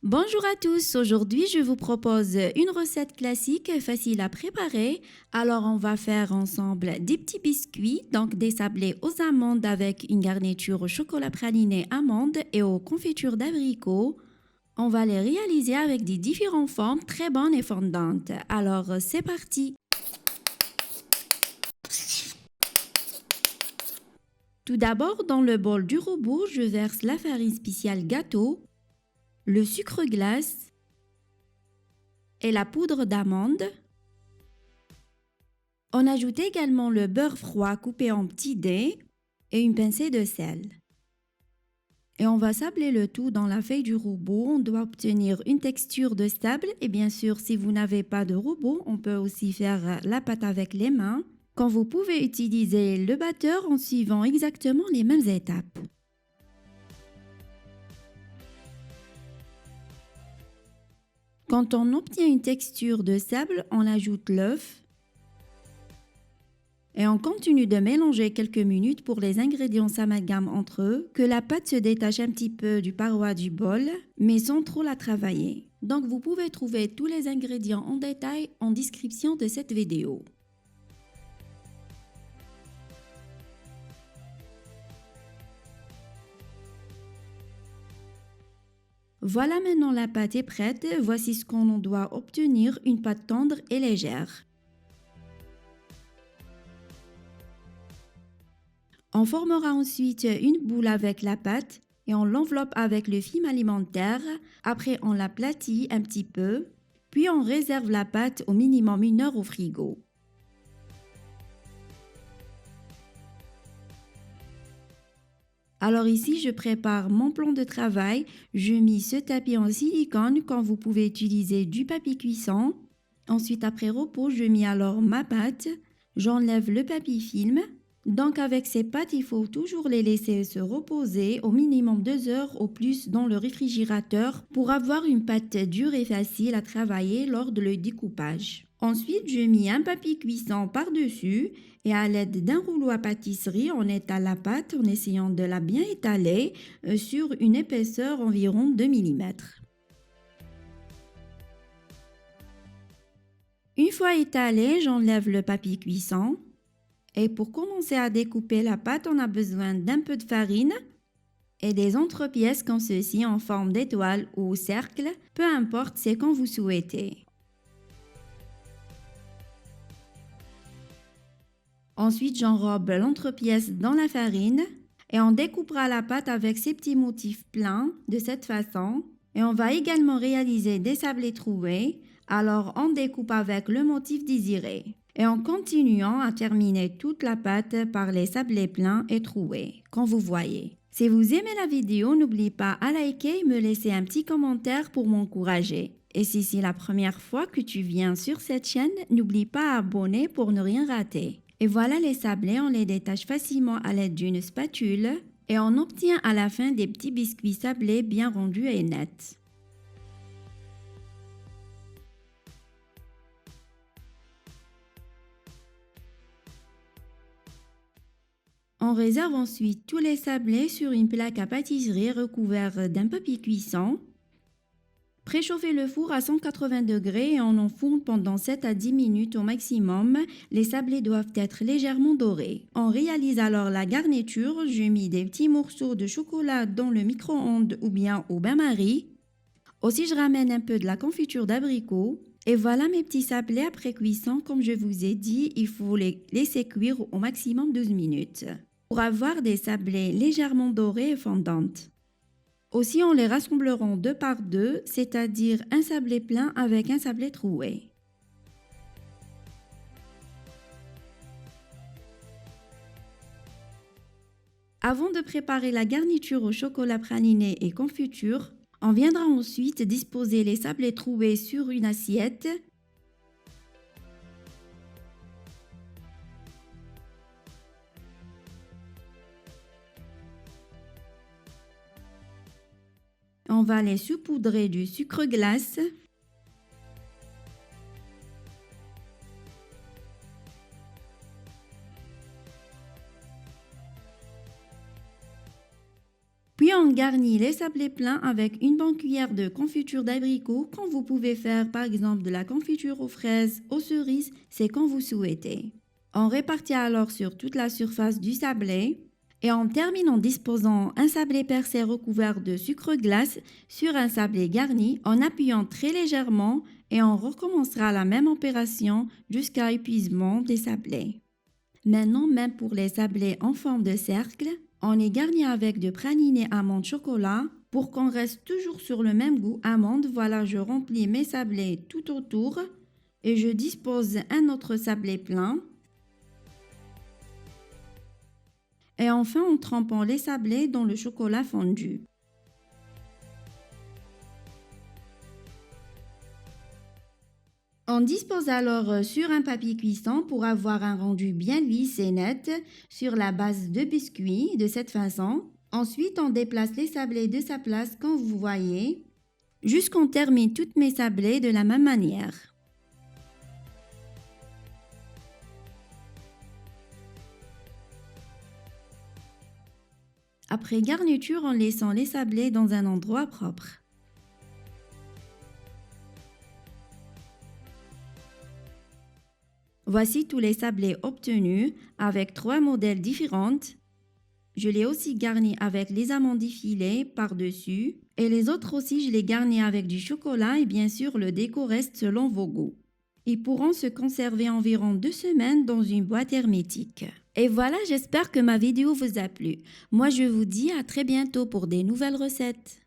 Bonjour à tous, aujourd'hui je vous propose une recette classique facile à préparer. Alors on va faire ensemble des petits biscuits, donc des sablés aux amandes avec une garniture au chocolat praliné amandes et aux confitures d'abricots. On va les réaliser avec des différentes formes très bonnes et fondantes. Alors c'est parti. Tout d'abord dans le bol du robot, je verse la farine spéciale gâteau, le sucre glace et la poudre d'amande. On ajoute également le beurre froid coupé en petits dés et une pincée de sel. Et on va sabler le tout dans la feuille du robot. On doit obtenir une texture de sable et bien sûr si vous n'avez pas de robot, on peut aussi faire la pâte avec les mains. Quand vous pouvez utiliser le batteur en suivant exactement les mêmes étapes. Quand on obtient une texture de sable, on ajoute l'œuf et on continue de mélanger quelques minutes pour les ingrédients s'amalgament entre eux, que la pâte se détache un petit peu du paroi du bol, mais sans trop la travailler. Donc vous pouvez trouver tous les ingrédients en détail en description de cette vidéo. Voilà, maintenant la pâte est prête. Voici ce qu'on doit obtenir, une pâte tendre et légère. On formera ensuite une boule avec la pâte et on l'enveloppe avec le film alimentaire. Après, on l'aplatit un petit peu, puis on réserve la pâte au minimum 1 heure au frigo. Alors ici, je prépare mon plan de travail. Je mets ce tapis en silicone quand vous pouvez utiliser du papier cuisson. Ensuite, après repos, je mets alors ma pâte. J'enlève le papier film. Donc avec ces pâtes, il faut toujours les laisser se reposer au minimum 2 heures au plus dans le réfrigérateur pour avoir une pâte dure et facile à travailler lors de le découpage. Ensuite, je mets un papier cuisson par-dessus et à l'aide d'un rouleau à pâtisserie, on étale la pâte en essayant de la bien étaler sur une épaisseur environ 2 mm. Une fois étalé, j'enlève le papier cuisson. Et pour commencer à découper la pâte, on a besoin d'un peu de farine et des entrepièces comme ceci en forme d'étoile ou cercle, peu importe, c'est comme vous souhaitez. Ensuite, j'enrobe l'entrepièce dans la farine et on découpera la pâte avec ces petits motifs pleins de cette façon. Et on va également réaliser des sablés troués, alors on découpe avec le motif désiré. Et en continuant à terminer toute la pâte par les sablés pleins et troués, comme vous voyez. Si vous aimez la vidéo, n'oubliez pas à liker et me laisser un petit commentaire pour m'encourager. Et si c'est la première fois que tu viens sur cette chaîne, n'oublie pas à abonner pour ne rien rater. Et voilà les sablés, on les détache facilement à l'aide d'une spatule et on obtient à la fin des petits biscuits sablés bien rendus et nets. On réserve ensuite tous les sablés sur une plaque à pâtisserie recouverte d'un papier cuisson. Préchauffez le four à 180 degrés et on enfourne pendant 7 à 10 minutes au maximum. Les sablés doivent être légèrement dorés. On réalise alors la garniture. Je mets des petits morceaux de chocolat dans le micro-ondes ou bien au bain-marie. Aussi, je ramène un peu de la confiture d'abricot. Et voilà mes petits sablés après cuisson. Comme je vous ai dit, il faut les laisser cuire au maximum 12 minutes pour avoir des sablés légèrement dorés et fondantes. Aussi, on les rassemblera 2 par 2, c'est-à-dire un sablé plein avec un sablé troué. Avant de préparer la garniture au chocolat praliné et confiture, on viendra ensuite disposer les sablés troués sur une assiette. On va les saupoudrer du sucre glace. Puis on garnit les sablés pleins avec une bonne cuillère de confiture d'abricot, quand vous pouvez faire par exemple de la confiture aux fraises, aux cerises, c'est quand vous souhaitez. On répartit alors sur toute la surface du sablé et on termine en disposant un sablé percé recouvert de sucre glace sur un sablé garni en appuyant très légèrement et on recommencera la même opération jusqu'à épuisement des sablés. Maintenant, même pour les sablés en forme de cercle, on les garnit avec de pralinés amandes chocolat pour qu'on reste toujours sur le même goût amande. Voilà, je remplis mes sablés tout autour et je dispose un autre sablé plein. Et enfin, en trempant les sablés dans le chocolat fondu. On dispose alors sur un papier cuisson pour avoir un rendu bien lisse et net sur la base de biscuits de cette façon. Ensuite, on déplace les sablés de sa place comme vous voyez, jusqu'on termine toutes mes sablés de la même manière. Après garniture, en laissant les sablés dans un endroit propre. Voici tous les sablés obtenus avec 3 modèles différents. Je l'ai aussi garni avec les amandes effilées par-dessus et les autres aussi je les garnis avec du chocolat et bien sûr le déco reste selon vos goûts. Ils pourront se conserver environ 2 semaines dans une boîte hermétique. Et voilà, j'espère que ma vidéo vous a plu. Moi je vous dis à très bientôt pour des nouvelles recettes.